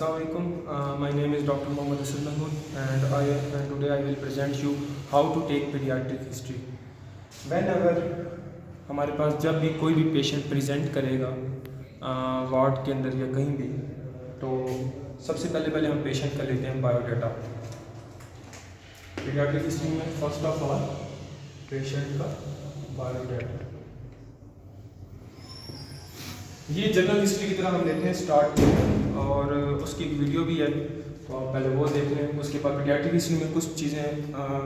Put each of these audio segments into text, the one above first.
Assalamu alaikum. My name is Dr. Mohammad Asad Mahmood and today I will present you how to take pediatric history. Whenever हमारे पास जब भी कोई भी patient present करेगा ward के अंदर या कहीं भी, तो सबसे पहले हम पेशेंट का लेते हैं बायोडाटा। पीडियाट्रिक हिस्ट्री में फर्स्ट ऑफ ऑल पेशेंट का बायोडाटा, ये जनरल हिस्ट्री की तरह हम लेते हैं स्टार्ट में, और उसकी एक वीडियो भी है तो आप पहले वो देख लें। उसके बाद पीडियाट्रिक हिस्ट्री में कुछ चीज़ें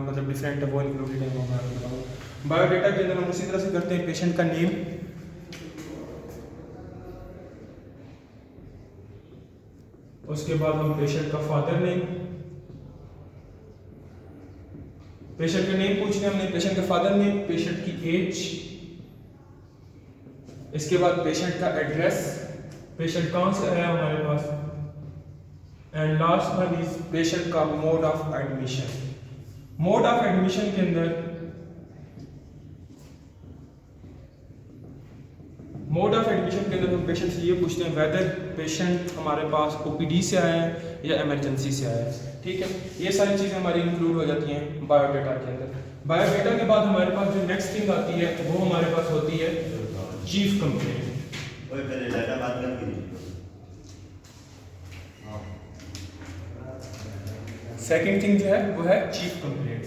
मतलब डिफरेंट है, वो इंक्लूडेड है, वो मैं आपको बताऊँ। बायोडाटा के अंदर हम उसी तरह से करते हैं पेशेंट का नेम, उसके बाद हम पेशेंट का फादर नेम, पेशेंट का नेम पूछते हैं हमने, पेशेंट का फादर नेम, पेशेंट की एज, इसके बाद पेशेंट का एड्रेस, पेशेंट कहाँ से आया हमारे पास, and last one is patient का mode of admission. Mode of admission के अंदर हम पेशेंट से ये पूछते हैं वेदर पेशेंट हमारे पास ओपीडी से आया है या इमरजेंसी से आया है। ठीक है, ये सारी चीज़ें हमारी इंक्लूड हो जाती हैं बायोडाटा के अंदर। बायोडाटा के बाद हमारे पास जो नेक्स्ट थिंग आती है वो हमारे पास होती है चीफ कंप्लेंट। सेकंड थिंग जो है वो है चीफ कंप्लेंट।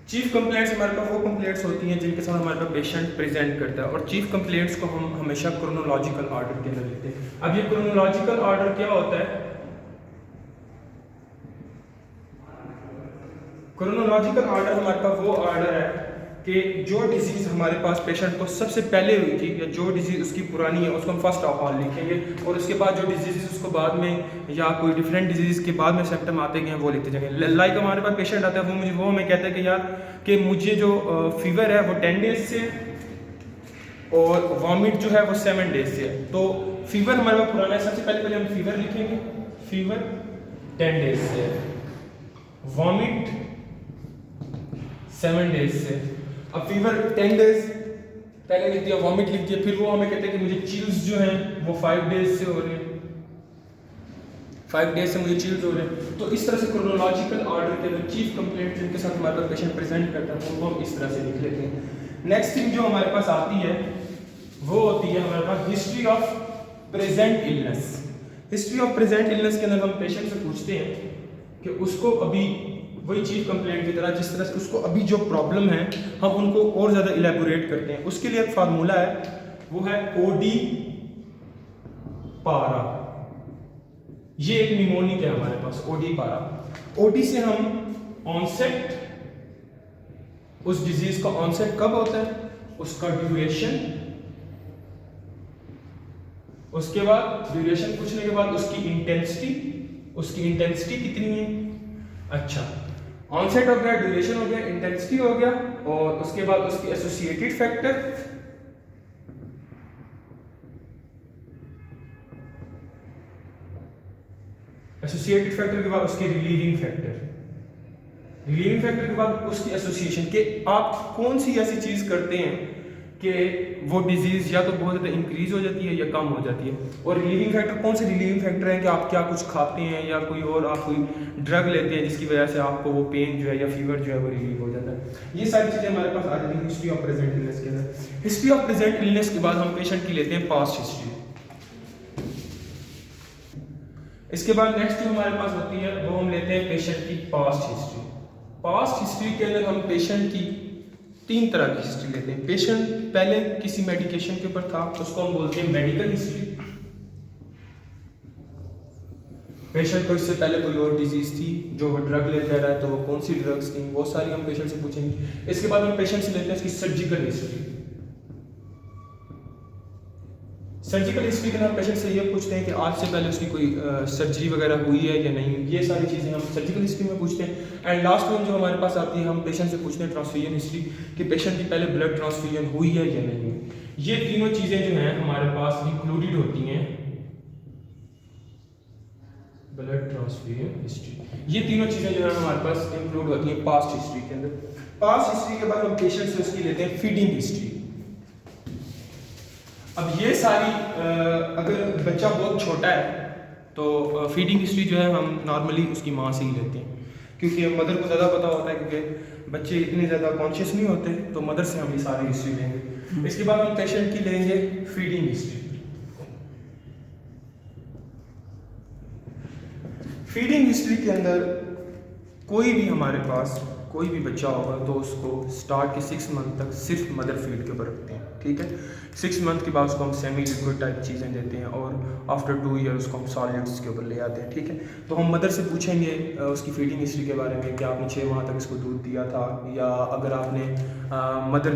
चीफ कंप्लेंट्स हमारे पास वो कंप्लेंट्स होती हैं जिनके साथ हमारे पास पेशेंट प्रेजेंट करता है, और चीफ कंप्लेंट्स को हम हमेशा क्रोनोलॉजिकल ऑर्डर के अंदर लेते हैं। अब ये क्रोनोलॉजिकल ऑर्डर क्या होता है? क्रोनोलॉजिकल ऑर्डर हमारे पास वो ऑर्डर है कि जो डिजीज़ हमारे पास पेशेंट को सबसे पहले हुई थी या जो डिजीज़ उसकी पुरानी है उसको हम फर्स्ट ऑफ ऑल लिखेंगे, और उसके बाद जो डिजीज़ उसको बाद में या कोई डिफरेंट डिजीज़ के बाद में सिम्टम आते गए वो लिखते जाएंगे। लाइक हमारे पास पेशेंट आता है, वो हमें कहता है कि यार कि मुझे जो फीवर है वो 10 डेज से और वॉमिट जो है वो 7 डेज से है। तो फीवर हमारे पास पुराना है, सबसे पहले हम फीवर लिखेंगे, फीवर 10 डेज से है, वॉमिट 7 डेज से। अब फीवर 10 डेज पहले लिख दिया, वॉमिट लिख दिया, फिर वो हमें कहते हैं कि मुझे चिल्स जो हैं वो 5 डेज से हो रहे हैं, 5 डेज से मुझे चिल्स हो रहे हैं। तो इस तरह से क्रोनोलॉजिकल ऑर्डर के अंदर चीफ कंप्लेंट जिनके साथ हमारे पास पेशेंट प्रेजेंट करता है वो हम इस तरह से लिख लेते हैं। नेक्स्ट थिंग जो हमारे पास आती है वो होती है हमारे पास history of present illness. History of present illness के अंदर हम पेशेंट से पूछते हैं कि उसको अभी वही चीफ कंप्लेंट की तरह जिस तरह से उसको अभी जो प्रॉब्लम है हम उनको और ज़्यादा इलेबोरेट करते हैं। उसके लिए एक फार्मूला है, वो है ओडी पारा। ये एक निमोनिक है हमारे पास, ओडी पारा। ओडी से हम ऑनसेट, उस डिजीज का ऑनसेट कब होता है, उसका ड्यूरेशन, उसके बाद ड्यूरेशन पूछने के बाद उसकी इंटेंसिटी कितनी है। अच्छा, ऑनसेट हो गया, ड्यूरेशन हो गया, इंटेंसिटी हो गया, और उसके बाद उसकी एसोसिएटेड फैक्टर, के बाद उसकी रिलीविंग फैक्टर के बाद उसकी एसोसिएशन, के आप कौन सी ऐसी चीज करते हैं कि वो डिजीज या तो बहुत ज़्यादा इंक्रीज हो जाती है या कम हो जाती है। और रिलीविंग फैक्टर, कौन से रिलीविंग फैक्टर हैं कि आप क्या कुछ खाते हैं या कोई और आप कोई ड्रग लेते हैं जिसकी वजह से आपको वो पेन जो है या फीवर जो है वो रिलीव हो जाता है। ये सारी चीज़ें हमारे पास आ जाती हैं हिस्ट्री ऑफ प्रेजेंट इलनेस के अंदर। हिस्ट्री ऑफ प्रेजेंट इलनेस के बाद हम पेशेंट की लेते हैं पास्ट हिस्ट्री। इसके बाद नेक्स्ट जो हमारे पास होती है वो हम लेते हैं पेशेंट की पास्ट हिस्ट्री। पास्ट हिस्ट्री के अंदर हम पेशेंट की 3 तरह की हिस्ट्री लेते हैं। पेशेंट पहले किसी मेडिकेशन के ऊपर था, उसको हम बोलते हैं मेडिकल हिस्ट्री। पेशेंट को इससे पहले कोई और डिजीज थी जो वो ड्रग लेता रहा है, तो वो कौन सी ड्रग्स थी वो सारी हम पेशेंट से पूछेंगे। इसके बाद हम पेशेंट से लेते हैं इसकी सर्जिकल हिस्ट्री। सर्जिकल हिस्ट्री के अंदर पेशेंट से ये पूछते हैं कि आज से पहले उसकी कोई सर्जरी वगैरह हुई है या नहीं, ये सारी चीज़ें हम सर्जिकल हिस्ट्री में पूछते हैं। एंड लास्ट में जो हमारे पास आती है हम पेशेंट से पूछते हैं ट्रांसफ्यूजन हिस्ट्री, कि पेशेंट की पहले ब्लड ट्रांसफ्यूजन हुई है या नहीं। ये तीनों चीज़ें जो हैं हमारे पास इंक्लूडेड होती हैं ब्लड ट्रांसफ्यूजन हिस्ट्री। ये तीनों चीज़ें जो है हमारे पास इंक्लूड होती हैं पास्ट हिस्ट्री के अंदर। पास्ट हिस्ट्री के बाद हम पेशेंट से उसकी लेते हैं फीडिंग हिस्ट्री। अब ये सारी अगर बच्चा बहुत छोटा है तो फीडिंग हिस्ट्री जो है हम नॉर्मली उसकी माँ से ही लेते हैं, क्योंकि मदर को ज़्यादा पता होता है, क्योंकि बच्चे इतने ज़्यादा कॉन्शियस नहीं होते, तो मदर से हम ये सारी हिस्ट्री लेंगे। इसके बाद हम पेशेंट की लेंगे फीडिंग हिस्ट्री। फीडिंग हिस्ट्री के अंदर कोई भी हमारे पास कोई भी बच्चा होगा तो उसको स्टार्ट के 6 मंथ तक सिर्फ मदर फीड के ऊपर रखते हैं, ठीक है। 6 मंथ के बाद उसको हम सेमी लिक्विड टाइप चीज़ें देते हैं और आफ्टर 2 ईयर उसको हम सॉलिड्स के ऊपर ले आते हैं, ठीक है। तो हम मदर से पूछेंगे उसकी फीडिंग हिस्ट्री के बारे में कि आपने 6 माह तक इसको दूध दिया था, या अगर आपने मदर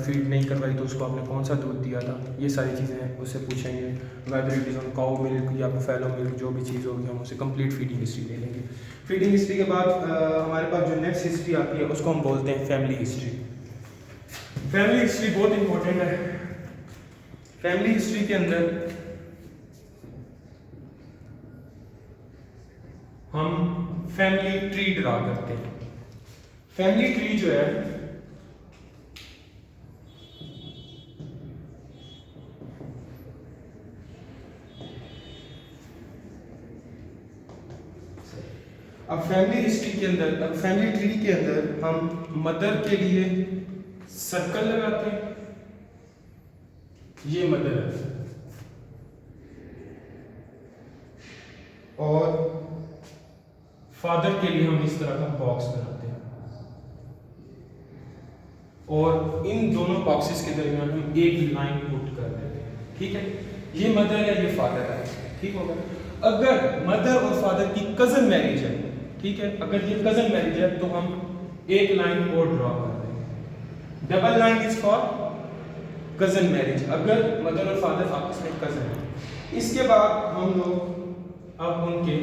फीड नहीं करवाई तो उसको आपने कौन सा दूध दिया था, ये सारी चीज़ें उससे पूछेंगे। Whether it is on cow milk या बुफेलो मिल्क, जो भी चीज़ होगी हम उसे कंप्लीट फीडिंग हिस्ट्री ले लेंगे। फीडिंग हिस्ट्री के बाद हमारे पास जो नेक्स्ट हिस्ट्री आती है उसको हम बोलते हैं फैमिली हिस्ट्री। फैमिली हिस्ट्री बहुत इंपॉर्टेंट है। फैमिली हिस्ट्री के अंदर हम फैमिली ट्री ड्रा करते हैं। फैमिली ट्री जो है अब फैमिली हिस्ट्री के अंदर, अब फैमिली ट्री के अंदर हम मदर के लिए सर्कल लगाते हैं, ये मदर है, और फादर के लिए हम इस तरह का बॉक्स बनाते हैं, और इन दोनों बॉक्सेस के दरमियान हम एक लाइन पुट कर देते हैं, ठीक है। ये मदर है, ये फादर है, ठीक होगा। अगर मदर और फादर की कजन मैरिज है, ठीक है, अगर ये कजन मैरिज है तो हम एक लाइन और ड्रॉ कर देंगे। Double line is for cousin marriage, अगर मदर और फादर आपस में कजन है। इसके बाद हम लोग अब उनके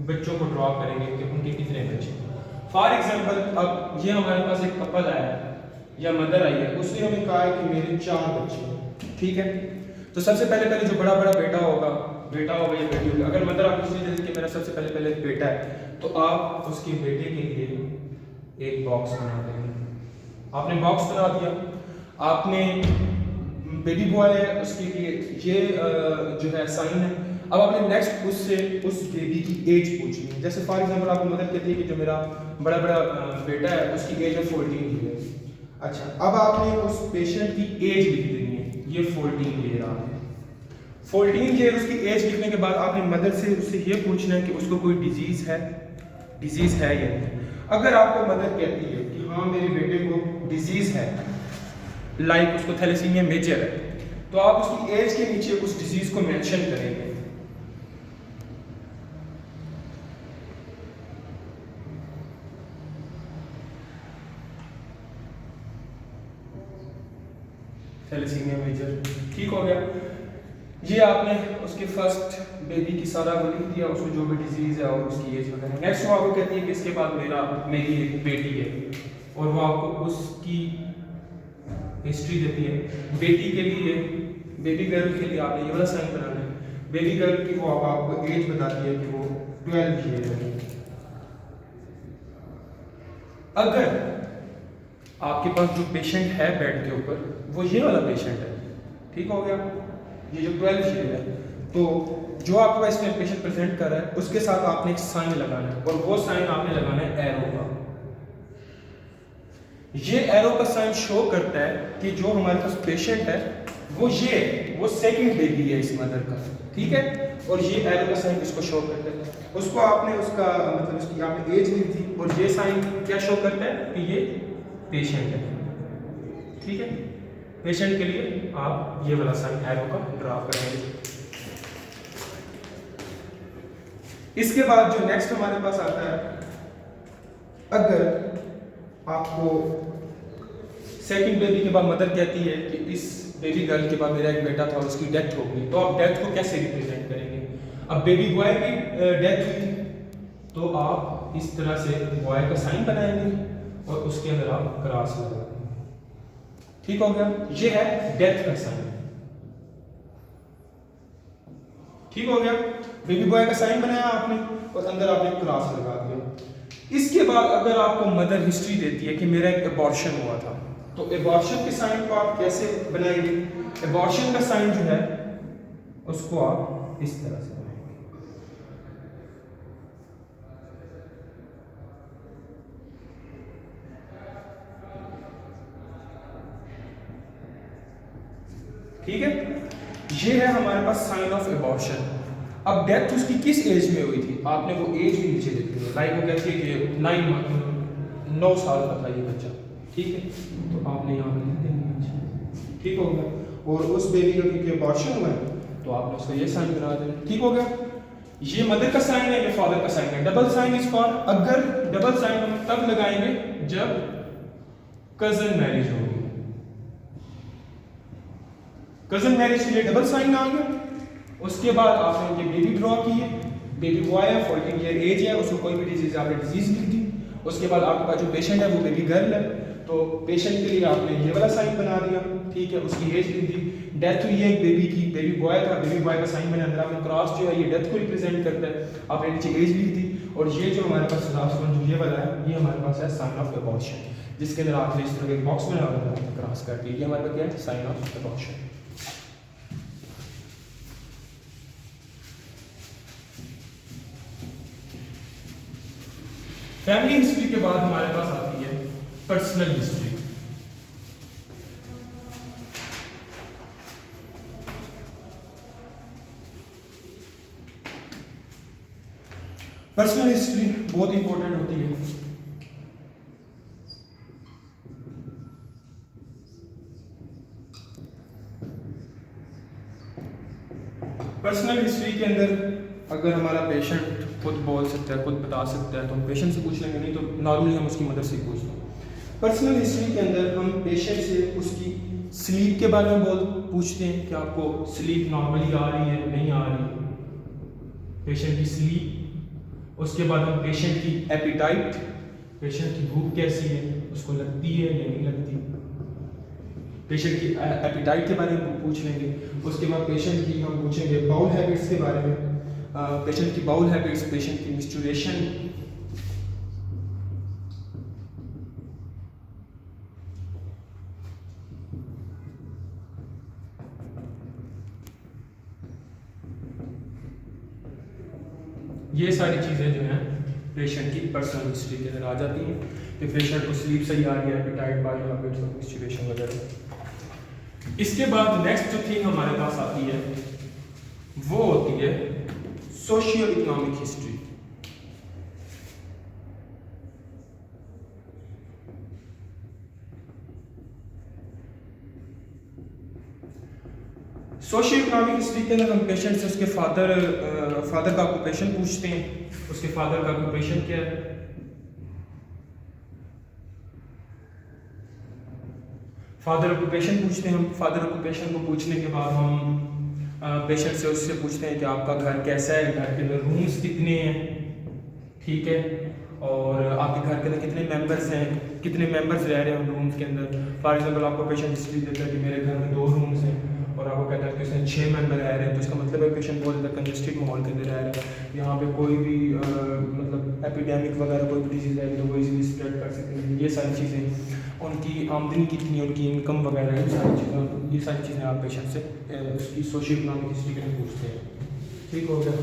बच्चों को ड्रॉ करेंगे कि उनके कितने बच्चे। फॉर एग्जाम्पल, अब ये हमारे पास एक कपल आया है या मदर आई है, उसने हमें कहा है कि मेरे 4 बच्चे हैं, ठीक है। तो सबसे पहले जो बड़ा बेटा होगा या बेटी होगी, अगर मदर आपको इसलिए देती है कि मेरा सबसे पहले बेटा है, तो आप उसके बेटे के लिए एक बॉक्स बना देंगे। आपने बॉक्स बना दिया, आपने बेबी बॉय है उसके लिए ये जो है साइन है। अब आपने नेक्स्ट उससे उस बेबी की एज पूछनी है। जैसे फॉर एग्जांपल आपको मदर कहती है कि जो मेरा बड़ा बेटा है उसकी एज है 14 ईयर। अच्छा, अब आपने उस पेशेंट की एज लिख देनी है, ये 14 ईयर आ गया। 14 ईयर उसकी एज लिखने के बाद आपने मदर से उससे ये पूछना है कि उसको कोई डिजीज है या नहीं। अगर आपको मदर कहती है कि हाँ मेरे बेटे को डिजीज है, लाइक उसको थैलेसीमिया मेजर है, तो आप उसकी एज के नीचे उस डिजीज को मेंशन करेंगे। थैलेसीमिया मेजर, ठीक हो गया। ये आपने उसके फर्स्ट बेबी की सारा वो लिख दिया, उसको जो भी डिजीज है और उसकी एज वगैरह। नेक्स्ट वो आपको कहती है कि इसके बाद मेरी एक बेटी है, और वो आपको उसकी हिस्ट्री देती है। बेटी के लिए, बेबी गर्ल के लिए आपने ये वाला साइन बनाना है। बेबी गर्ल की वो आपको एज बताती है कि वो 12 ईयर है। अगर आपके पास जो पेशेंट है बेड के ऊपर वो ये वाला पेशेंट है, ठीक हो गया, ये जो 12 ईयर है, तो जो आपके पास इसमें पेशेंट प्रेजेंट कर रहा है उसके साथ आपने एक साइन लगाना है, और वो साइन आपने लगाना है एरो का। ये एरो का साइन शो करता है कि जो हमारे पास पेशेंट है वो सेकंड बेबी है इस मदर का, ठीक है। और ये एरो का साइन इसको शो करता है। उसको आपने उसका मतलब उसकी आपने एज लिख दी, और ये साइन क्या शो करता है कि ये पेशेंट है, ठीक है। पेशेंट के लिए आप ये वाला साइन एरो का ड्रा करेंगे। इसके बाद जो नेक्स्ट हमारे पास आता है, अगर आपको सेकंड बेबी के बाद मदर कहती है कि इस बेबी गर्ल के बाद मेरा एक बेटा था और उसकी डेथ हो गई, तो आप डेथ को कैसे रिप्रेजेंट करेंगे। अब बेबी बॉय की डेथ हुई तो आप इस तरह से बॉय का साइन बनाएंगे और उसके अंदर आप क्रॉस लगा देंगे, ठीक हो गया। ये है डेथ का साइन, ठीक हो गया। बेबी बॉय का साइन बनाया आपने और अंदर आपने क्रॉस लगा दिया। इसके बाद अगर आपको मदर हिस्ट्री देती है कि मेरा एक एबॉर्शन हुआ था, तो एबॉर्शन के साइन को आप कैसे बनाएंगे? एबॉर्शन का साइन जो है उसको आप इस तरह से बनाएंगे। ठीक है, ये है हमारे पास साइन ऑफ एबॉर्शन। अब डेथ उसकी किस एज में हुई थी, आपने वो एज भी नीचे लिखी है। लाइक वो कहती है कि 9 साल का था ये बच्चा, ठीक है, तो आपने यहाँ पर लिख देंगे, ठीक हो गया। और उस बेबी का क्योंकि एबॉर्शन हुआ है तो आपने उसको ये साइन बना देना, ठीक हो गया। ये मदर का साइन है, ये फादर का साइन है। डबल साइन इज कॉल्ड, अगर डबल साइन हम तब लगाएंगे जब कजन मैरिज होगी। कजन मैरिज के लिए डबल साइन आ गया। उसके बाद आपने ये बेबी ड्रॉ की है, बेबी बॉय है, 14 ईयर एज है, उसको कोई भी डिजीज आपने डिजीज लिख दी। उसके बाद आपके पास जो पेशेंट है वो बेबी गर्ल है, तो पेशेंट के लिए आपने ये वाला साइन बना दिया, ठीक है, उसकी एज लिख दी। डेथ हुई है एक बेबी की, बेबी बॉय था, बेबी बॉय का साइन बना, अंदर आपने क्रॉस जो है ये डेथ को रिप्रेजेंट करता है, आपने नीचे एज लिख दी। और ये जो हमारे पास लास्ट वन जो ये वाला है, ये हमारे पास है साइन ऑफ एबॉर्शन, जिसके अंदर आपने इस तरह एक बॉक्स बना हुआ है क्रॉस करके, ये हमारे पास क्या है, sign of abortion. Family history के बाद हमारे पास आती है पर्सनल हिस्ट्री। पर्सनल हिस्ट्री बहुत इंपॉर्टेंट होती है। पर्सनल हिस्ट्री के अंदर अगर हमारा पेशेंट खुद बोल सकता है, खुद बता सकता है, तो हम पेशेंट से पूछ लेंगे, नहीं तो नॉर्मली हम उसकी मदर से पूछते हैं। पर्सनल हिस्ट्री के अंदर हम पेशेंट से उसकी स्लीप के बारे में पूछते हैं कि आपको स्लीप नॉर्मली आ रही है, नहीं आ रही, पेशेंट की स्लीप। उसके बाद हम पेशेंट की एपिटाइट, पेशेंट की भूख कैसी है, उसको लगती है या नहीं लगती, पेशेंट की एपिटाइट के बारे में पूछ लेंगे। उसके बाद पेशेंट की हम पूछेंगे बाउल हैबिट्स के बारे में, पेशेंट की बाउल हैबिट्स, पेशेंट की मिस्चुरेशन, ये सारी चीज़ें जो हैं पेशेंट की पर्सनल हिस्ट्री के अंदर आ जाती हैं कि पेशेंट को स्लीप सही आ रही है, एपिटाइट, बाउल हैबिट्स और मिस्चुरेशन वगैरह। इसके बाद नेक्स्ट जो थिंग हमारे पास आती है वो होती है socio economic history. Socio economic history के अंदर हम पेशेंट से उसके फादर का ऑक्यूपेशन पूछते हैं, उसके फादर का ऑक्यूपेशन क्या है, फादर ऑक्यूपेशन पूछते हैं हम। फादर ऑक्यूपेशन को पूछने के बाद हम पेशेंट से उससे पूछते हैं कि आपका घर कैसा है, घर के अंदर रूम्स कितने हैं, ठीक है, और आपके घर के अंदर कितने मेंबर्स हैं, कितने मेंबर्स रह रहे हैं रूम्स के अंदर। फॉर एग्जांपल आपको पेशेंट हिस्ट्री देता है कि मेरे घर में 2 रूम्स हैं और आपको कहता है कि उसमें 6 मेंबर रह रहे हैं, तो इसका मतलब है पेशेंट बहुत ज़्यादा कंजेस्टेड माहौल के अंदर रह रहा है, यहाँ पे कोई भी मतलब एपिडेमिक वगैरह कोई भी डिजीज़ है तो वो इजीली स्प्रेड कर सकते हैं। ये सारी चीज़ें, उनकी आमदनी कितनी, उनकी इनकम वगैरह, ये सारी चीज़ें आप पेशेंट से उसकी सोशियो इकोनॉमिक हिस्ट्री के लिए पूछते हैं, ठीक हो गया।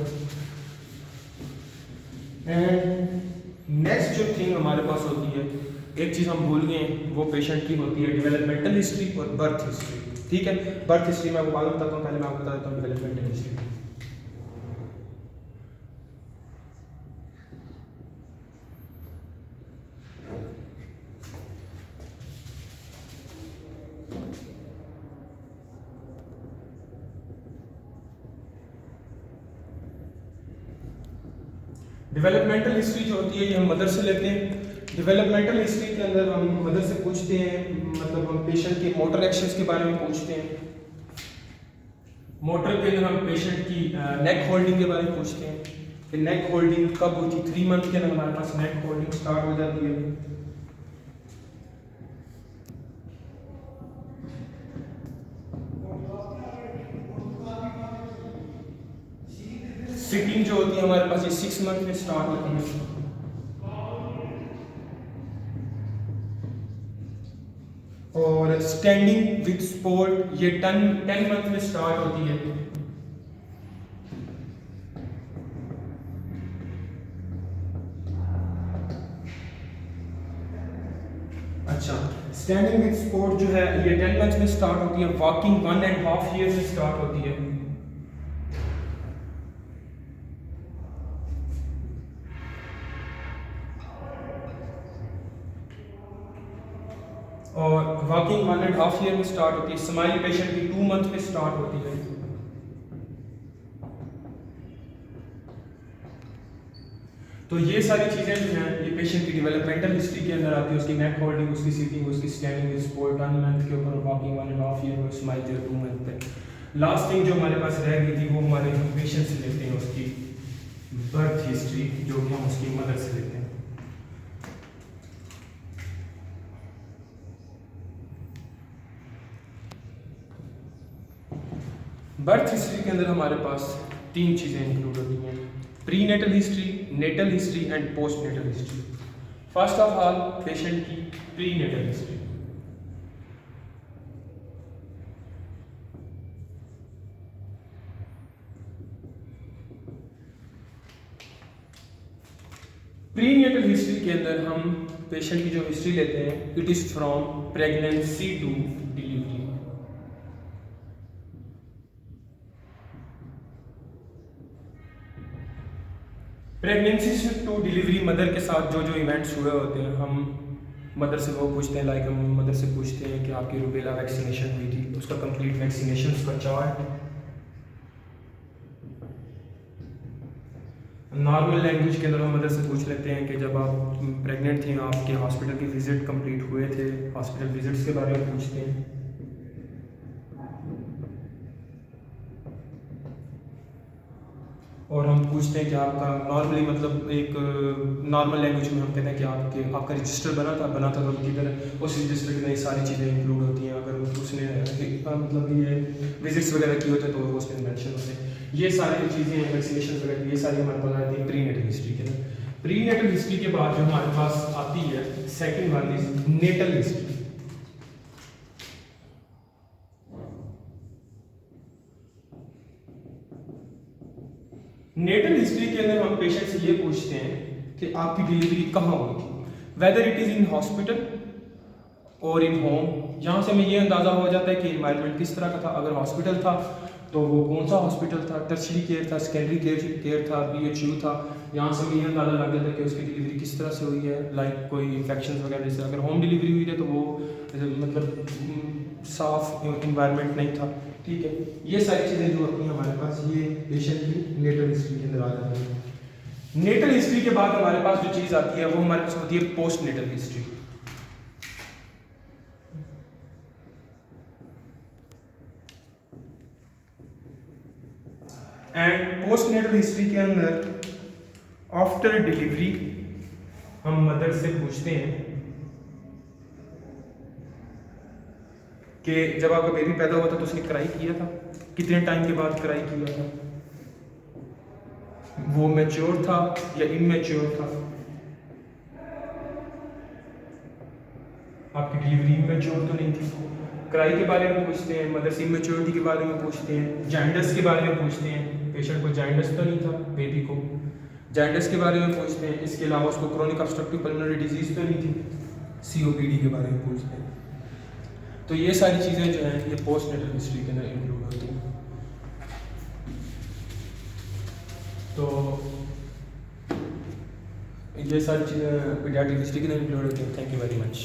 एंड नेक्स्ट जो थिंग हमारे पास होती है, एक चीज़ हम भूल गए, वो पेशेंट की होती है डेवलपमेंटल हिस्ट्री और बर्थ हिस्ट्री, ठीक है। बर्थ हिस्ट्री मैं आपको बाद में बताता हूँ, पहले मैं आपको बता देता हूँ डेवलपमेंटल हिस्ट्री। डेवलपमेंटल हिस्ट्री जो होती है ये हम मदर से लेते हैं। डेवलपमेंटल हिस्ट्री के अंदर हम मदर से पूछते हैं, मतलब हम पेशेंट के मोटर एक्शंस के बारे में पूछते हैं। मोटर के अंदर हम पेशेंट की नेक होल्डिंग के बारे में पूछते हैं कि नेक होल्डिंग कब हुई थी। 3 मंथ के अंदर हमारे पास नेक होल्डिंग स्टार्ट हो जाती है। सिटिंग जो होती है हमारे पास ये 6 मंथ में स्टार्ट होती है। और स्टैंडिंग विद सपोर्ट ये 10 मंथ में स्टार्ट होती है। अच्छा, स्टैंडिंग विद सपोर्ट जो है ये 10 मंथ में स्टार्ट होती है। वॉकिंग 1.5 ईयर में स्टार्ट होती है। और वॉकिंग 1.5 ईयर में स्टार्ट होती है। स्माइल पेशेंट की 2 मंथ में स्टार्ट होती है। तो ये सारी चीज़ें जो हैं ये पेशेंट की डेवलपमेंटल हिस्ट्री के अंदर आती है। उसकी नेक होल्डिंग, उसकी सीटिंग, उसकी स्टैंडिंग, सपोर्ट 1 मंथ के ऊपर, वॉकिंग 1.5 ईयर में, स्माइल जो 2 मंथ पे। लास्ट थिंग जो हमारे पास रह गई थी वो हमारे पेशेंट से लेते हैं उसकी बर्थ हिस्ट्री, जो कि हम उसकी मदर से लेते हैं। बर्थ हिस्ट्री के अंदर हमारे पास 3 चीज़ें इंक्लूड होती हैं: prenatal history, natal history and post natal history. First of all patient की prenatal history. Prenatal history के अंदर हम पेशेंट की जो हिस्ट्री लेते हैं, it is from pregnancy to delivery. Pregnancy से टू डिलीवरी मदर के साथ जो जो इवेंट्स हुए होते हैं, हम मदर से वो पूछते हैं। लाइक हम मदर से पूछते हैं कि आपकी रूबेला वैक्सीनेशन हुई थी, उसका कंप्लीट वैक्सीनेशन का चार्ट। नॉर्मल लैंग्वेज के अंदर हम मदर से पूछ लेते हैं कि जब आप प्रेग्नेंट थी आपके हॉस्पिटल के विजिट कंप्लीट हुए थे, हॉस्पिटल विजिट्स के बारे में पूछते हैं। और हम पूछते हैं कि आपका नॉर्मली, मतलब एक नॉर्मल लैंग्वेज में हम कहते हैं कि आपका रजिस्टर बना था तो किधर, उस रजिस्टर में सारी चीज़ें इंक्लूड होती हैं। अगर उसने मतलब ये विजिट्स वगैरह किए होते हैं तो उसमें मेंशन होते हैं। ये सारी चीज़ें, वैक्सीनेशन वगैरह, ये सारी हमारे पास आती है प्री नेटल हिस्ट्री के अंदर। प्री नेटल हिस्ट्री के बाद जो हमारे पास आती है second one is natal history. Natal history के अंदर हम पेशेंट से ये पूछते हैं कि आपकी डिलीवरी कहाँ हुई थी, whether it is in hospital और इन होम। यहाँ से हमें ये अंदाज़ा हो जाता है कि इन्वायरमेंट किस तरह का था। अगर हॉस्पिटल था तो वो कौन सा हॉस्पिटल था, टर्शरी केयर था, सेकेंडरी केयर था, BHU था। यहाँ से हमें ये अंदाज़ा लग जाता है कि उसकी डिलीवरी किस तरह से हुई है। लाइक कोई इन्फेक्शन वगैरह से। अगर होम डिलीवरी हुई है तो वो मतलब साफ इन्वायरमेंट नहीं था। ठीक है, ये सारी चीज़ें जो होती हैं हमारे पास, ये पेशेंट की नेटल हिस्ट्री के अंदर आ जाती है। नेटल हिस्ट्री के बाद हमारे पास जो चीज़ आती है वो हमारे पास होती है post natal history. And post natal history के अंदर आफ्टर डिलीवरी हम मदर से पूछते हैं कि जब आपका बेबी पैदा हुआ था तो उसने क्राई किया था, कितने टाइम के बाद क्राई किया था, वो मैच्योर था या इनमैच्योर था, आपकी डिलीवरी इनमैच्योर तो नहीं थी। क्राई के बारे में पूछते हैं, मदर से इमैच्योरिटी के बारे में पूछते हैं, जाइंडस के बारे में पूछते हैं, पेशेंट को जाइंडस तो नहीं था, बेबी को जाइंडस के बारे में पूछते हैं। इसके अलावा उसको क्रोनिक ऑब्स्ट्रक्टिव पल्मोनरी डिजीज तो नहीं थी, COPD के बारे में पूछते हैं। तो ये सारी चीज़ें जो हैं ये पोस्ट नेटल हिस्ट्री के अंदर इंक्लूड होती हैं। तो ये सारी चीज़ें पीडियाट्रिक हिस्ट्री के अंदर इंक्लूड होती हैं। Thank you very much.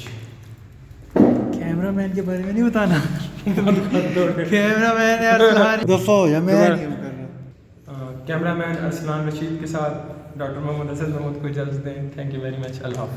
Cameraman के बारे में नहीं बताना। कैमरामैन अरसलान दफा हो जा, मैं नहीं कर रहा। कैमरामैन अरसलान रशीद के साथ डॉक्टर मोहम्मद हसन महमूद को इजाज़त दें। Thank you very much. अल्लाह हाफ़िज़।